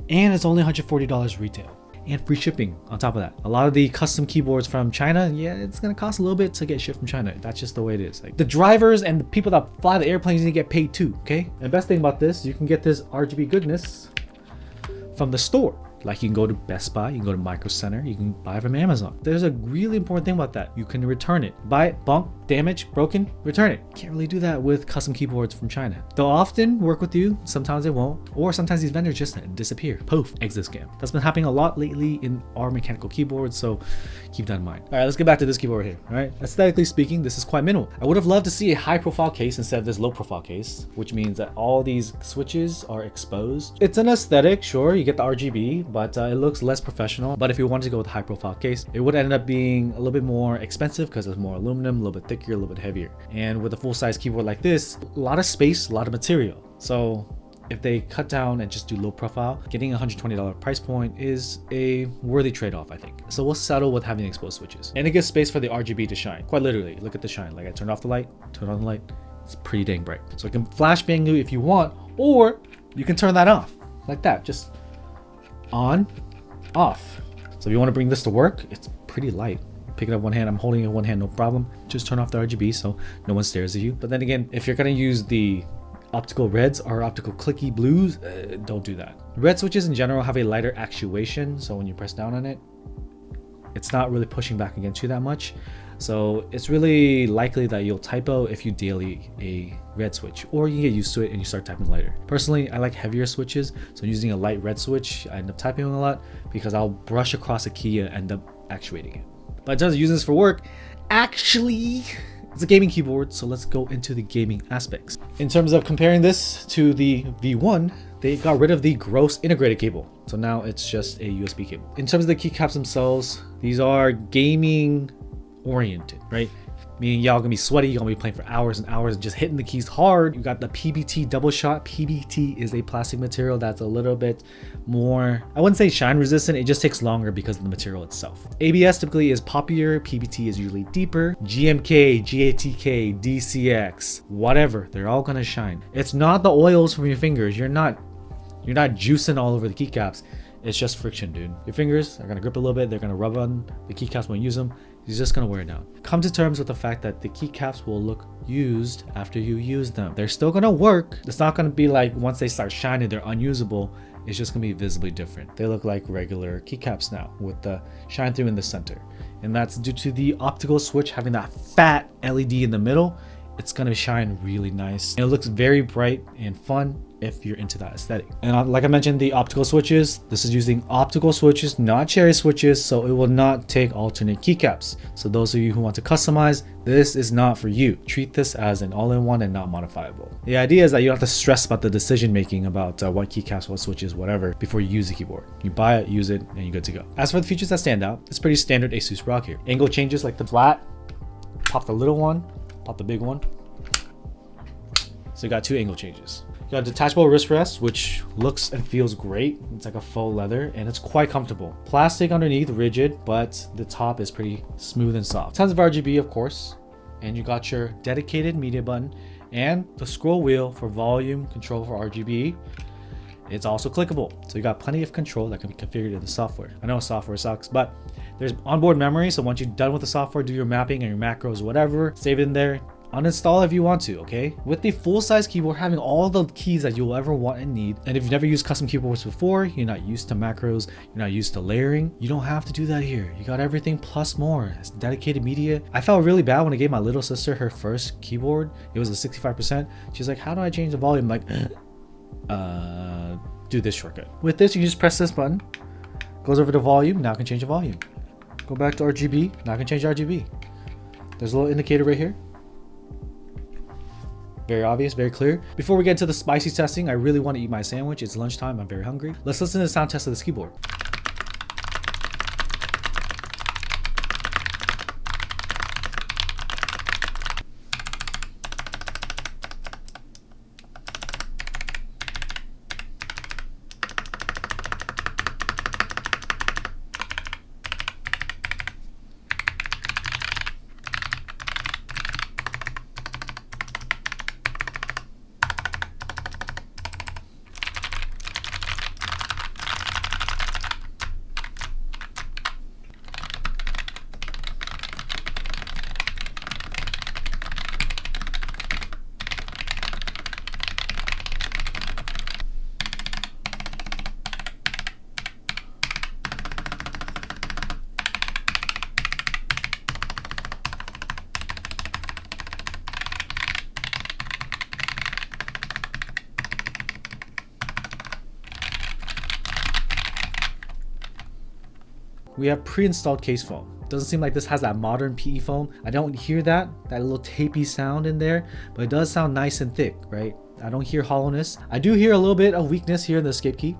and it's only $140 retail. And free shipping on top of that. A lot of the custom keyboards from China, yeah, it's gonna cost a little bit to get shipped from China. That's just the way it is. Like the drivers and the people that fly the airplanes need to get paid too, okay? And the best thing about this, you can get this RGB goodness from the store. Like you can go to Best Buy, you can go to Micro Center, you can buy from Amazon. There's a really important thing about that. You can return it. Buy it, bunk, damaged, broken, return it. Can't really do that with custom keyboards from China. They'll often work with you, sometimes they won't, or sometimes these vendors just disappear. Poof, exit scam. That's been happening a lot lately in our mechanical keyboards, so keep that in mind. All right, let's get back to this keyboard here, all right? Aesthetically speaking, this is quite minimal. I would have loved to see a high profile case instead of this low profile case, which means that all these switches are exposed. It's an aesthetic, sure, you get the RGB, but it looks less professional. But if you wanted to go with a high profile case, it would end up being a little bit more expensive because it's more aluminum, a little bit thicker, a little bit heavier. And with a full size keyboard like this, a lot of space, a lot of material. So if they cut down and just do low profile, getting a $120 price point is a worthy trade-off, I think. So we'll settle with having exposed switches. And it gives space for the RGB to shine. Quite literally, look at the shine. Like I turned off the light, turn on the light, it's pretty dang bright. So it can flashbang you if you want, or you can turn that off like that, just on, off. So if you want to bring this to work, it's pretty light. Pick it up one hand, I'm holding it in one hand, no problem. Just turn off the RGB so no one stares at you. But then again, if you're gonna use the optical reds or optical clicky blues, don't do that. Red switches in general have a lighter actuation, so when you press down on it, it's not really pushing back against you that much. So it's really likely that you'll typo if you daily a red switch, or you get used to it and you start typing lighter. Personally, I like heavier switches, so using a light red switch, I end up typing a lot because I'll brush across a key and end up actuating it. But in terms of using this for work, actually, it's a gaming keyboard, so let's go into the gaming aspects. In terms of comparing this to the V1, they got rid of the gross integrated cable. So now it's just a USB cable. In terms of the keycaps themselves, these are gaming oriented, right? Meaning y'all gonna be sweaty, you're gonna be playing for hours and hours and just hitting the keys hard. You got the PBT double shot. PBT is a plastic material that's a little bit more, I wouldn't say shine resistant, it just takes longer because of the material itself. ABS typically is poppier, PBT is usually deeper. GMK, GATK, DCX, whatever, they're all gonna shine. It's not the oils from your fingers. You're not juicing all over the keycaps. It's just friction, dude. Your fingers are gonna grip a little bit, they're gonna rub on the keycaps when you use them. You're just gonna wear it down. Come to terms with the fact that the keycaps will look used after you use them. They're still gonna work. It's not gonna be like once they start shining, they're unusable. It's just gonna be visibly different. They look like regular keycaps now with the shine through in the center. And that's due to the optical switch having that fat LED in the middle. It's gonna shine really nice. And it looks very bright and fun if you're into that aesthetic. And like I mentioned, the optical switches, this is using optical switches, not cherry switches, so it will not take alternate keycaps. So those of you who want to customize, this is not for you. Treat this as an all-in-one and not modifiable. The idea is that you don't have to stress about the decision making about what keycaps, what switches, whatever, before you use the keyboard. You buy it, use it, and you're good to go. As for the features that stand out, it's pretty standard ASUS ROG here. Angle changes like the flat, pop the little one, pop the big one. So you got two angle changes. You got a detachable wrist rest, which looks and feels great. It's like a faux leather and it's quite comfortable. Plastic underneath, rigid, but the top is pretty smooth and soft. Tons of RGB, of course. And you got your dedicated media button and the scroll wheel for volume control for RGB. It's also clickable. So you got plenty of control that can be configured in the software. I know software sucks, but there's onboard memory. So once you're done with the software, do your mapping and your macros, whatever, save it in there. Uninstall if you want to, okay? With the full-size keyboard having all the keys that you'll ever want and need, and if you've never used custom keyboards before, you're not used to macros, you're not used to layering, you don't have to do that here. You got everything plus more. It's dedicated media. I felt really bad when I gave my little sister her first keyboard. It was a 65%. She's like, how do I change the volume? I'm like, do this shortcut. With this, you just press this button, goes over to volume, now I can change the volume. Go back to RGB, now I can change RGB. There's a little indicator right here. Very obvious, very clear. Before we get into the spicy testing, I really want to eat my sandwich. It's lunchtime, I'm very hungry. Let's listen to the sound test of this keyboard. we have pre-installed case foam. Doesn't seem like this has that modern PE foam. I don't hear that little tapey sound in there, but it does sound nice and thick, right? I don't hear hollowness. I do hear a little bit of weakness here in the escape key.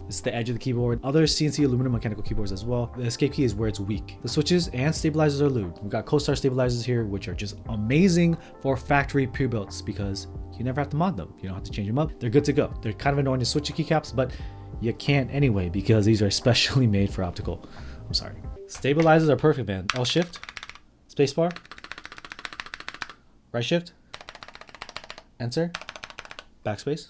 It's the edge of the keyboard. Other CNC aluminum mechanical keyboards as well. The escape key is where it's weak. The switches and stabilizers are lubed. We've got CoStar stabilizers here, which are just amazing for factory pre-builts because you never have to mod them. You don't have to change them up. They're good to go. They're kind of annoying to switch your keycaps, but you can't anyway because these are specially made for optical. I'm sorry. Stabilizers are perfect, man. L shift, spacebar, right shift, enter, backspace.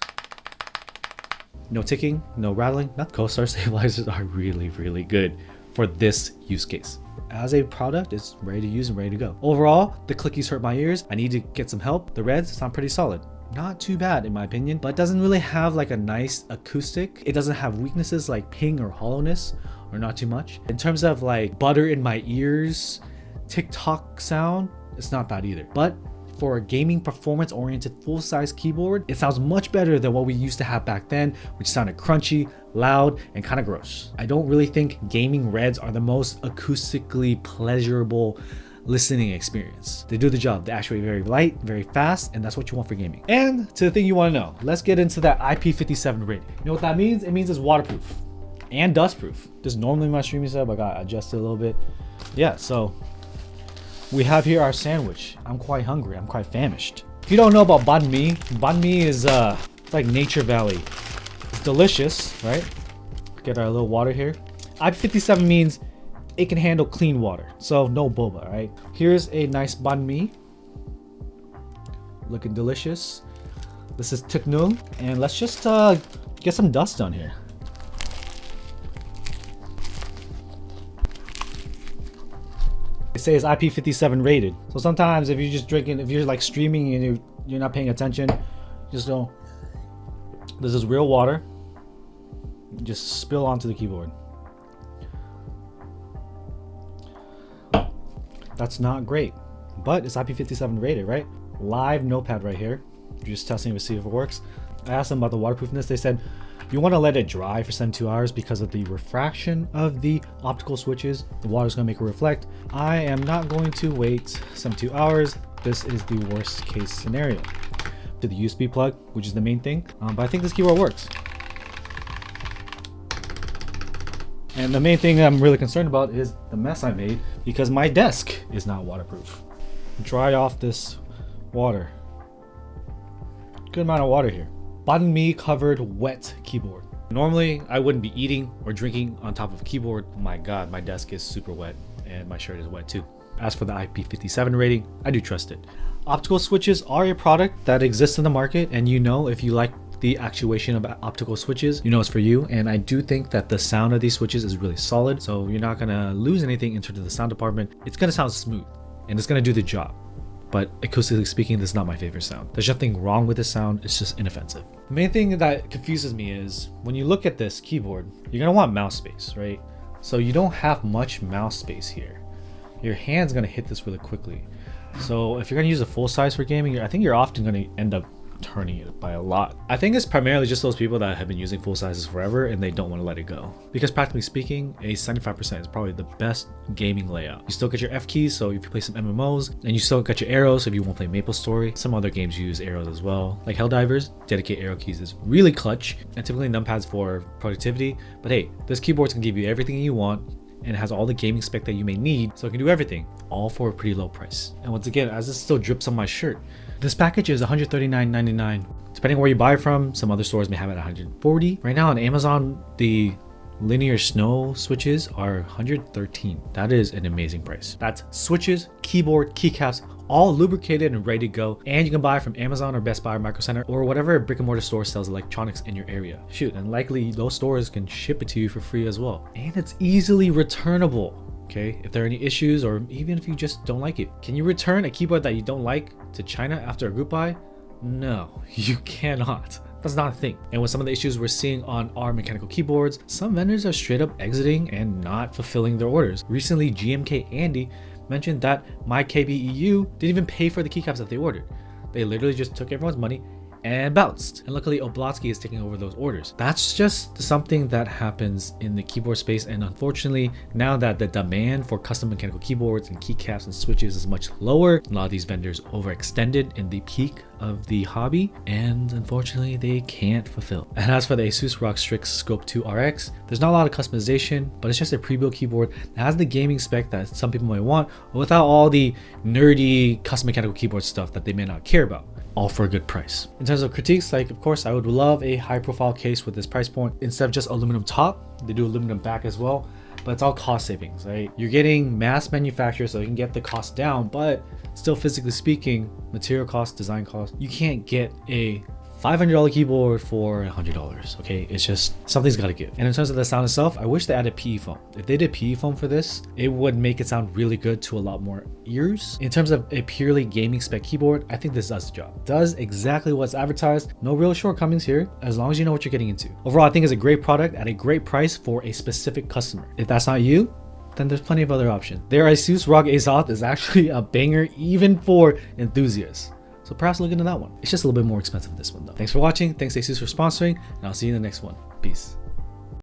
No ticking, no rattling. CoStar stabilizers are really, really good for this use case. As a product, it's ready to use and ready to go. Overall, the clickies hurt my ears. I need to get some help. The reds sound pretty solid. Not too bad in my opinion, but it doesn't really have like a nice acoustic. It doesn't have weaknesses like ping or hollowness, or not too much. In terms of like butter in my ears, TikTok sound, it's not bad either. But for a gaming performance oriented full-size keyboard, it sounds much better than what we used to have back then, which sounded crunchy, loud, and kind of gross. I don't really think gaming reds are the most acoustically pleasurable listening experience. They do the job. They're actually very light, very fast, and that's what you want for gaming. And to the thing you want to know, let's get into that IP57 rating. You know what that means? It means it's waterproof and dustproof. Just normally my streaming setup, I got adjusted a little bit. Yeah, so we have here our sandwich. I'm quite hungry. I'm quite famished. If you don't know about banh mi is it's like Nature Valley. It's delicious, right? Get our little water here. IP57 means it can handle clean water, so no boba, right? Here's a nice banh mi. Looking delicious. This is Tuk Nung, and let's just get some dust on here. They say it's IP57 rated. So sometimes if you're just drinking, if you're like streaming and you're not paying attention, just don't. This is real water. Just spill onto the keyboard. That's not great, but it's IP57 rated, right? Live notepad right here. You're just testing to see if it works. I asked them about the waterproofness. They said you want to let it dry for 72 hours because of the refraction of the optical switches. The water's going to make it reflect. I am not going to wait 72 hours. This is the worst case scenario. To the USB plug, which is the main thing, but I think this keyboard works. And the main thing I'm really concerned about is the mess I made because my desk is not waterproof. Dry off this water. Good amount of water here. Banh mi covered wet keyboard. Normally I wouldn't be eating or drinking on top of a keyboard. My God, my desk is super wet and my shirt is wet too. As for the IP57 rating, I do trust it. Optical switches are a product that exists in the market, and you know, if you like the actuation of optical switches, you know it's for you. And I do think that the sound of these switches is really solid, so you're not gonna lose anything in terms of the sound department. It's gonna sound smooth and it's gonna do the job. But acoustically speaking, this is not my favorite sound. There's nothing wrong with the sound, it's just inoffensive. The main thing that confuses me is when you look at this keyboard, you're gonna want mouse space, right? So you don't have much mouse space here. Your hand's gonna hit this really quickly. So if you're gonna use a full size for gaming, I think you're often gonna end up turning it by a lot. I think it's primarily just those people that have been using full sizes forever and they don't want to let it go. Because practically speaking, a 75% is probably the best gaming layout. You still get your F keys, so if you play some MMOs, and you still got your arrows if you want to play MapleStory. Some other games use arrows as well. Like Helldivers, dedicate arrow keys is really clutch, and typically numpads for productivity. But hey, this keyboard can give you everything you want and has all the gaming spec that you may need, so it can do everything, all for a pretty low price. And once again, as this still drips on my shirt, this package is $139.99. Depending where you buy from, some other stores may have it at $140. Right now on Amazon, the linear snow switches are $113. That is an amazing price. That's switches, keyboard, keycaps, all lubricated and ready to go. And you can buy from Amazon or Best Buy or Micro Center or whatever brick and mortar store sells electronics in your area. Shoot, and likely those stores can ship it to you for free as well. And it's easily returnable. Okay, if there are any issues or even if you just don't like it, can you return a keyboard that you don't like to China after a group buy? No, you cannot. That's not a thing. And with some of the issues we're seeing on our mechanical keyboards, some vendors are straight up exiting and not fulfilling their orders. Recently, GMK Andy mentioned that MyKBEU didn't even pay for the keycaps that they ordered. They literally just took everyone's money and bounced. And luckily Oblotsky is taking over those orders. That's just something that happens in the keyboard space, and unfortunately now that the demand for custom mechanical keyboards and keycaps and switches is much lower, a lot of these vendors overextended in the peak of the hobby, and unfortunately they can't fulfill. And as for the Asus ROG Strix Scope 2 RX, there's not a lot of customization, but it's just a pre-built keyboard that has the gaming spec that some people might want, but without all the nerdy custom mechanical keyboard stuff that they may not care about, all for a good price. In terms of critiques, like of course I would love a high profile case with this price point. Instead of just aluminum top, they do aluminum back as well, but it's all cost savings, right? You're getting mass manufacture so you can get the cost down, but still physically speaking, material cost, design cost, you can't get a $500 keyboard for $100, okay? It's just, something's gotta give. And in terms of the sound itself, I wish they added PE foam. If they did PE foam for this, it would make it sound really good to a lot more ears. In terms of a purely gaming spec keyboard, I think this does the job. Does exactly what's advertised. No real shortcomings here, as long as you know what you're getting into. Overall, I think it's a great product at a great price for a specific customer. If that's not you, then there's plenty of other options. Their Asus ROG Azoth is actually a banger even for enthusiasts. So perhaps look into that one. It's just a little bit more expensive than this one though. Thanks for watching. Thanks Asus for sponsoring, and I'll see you in the next one. Peace.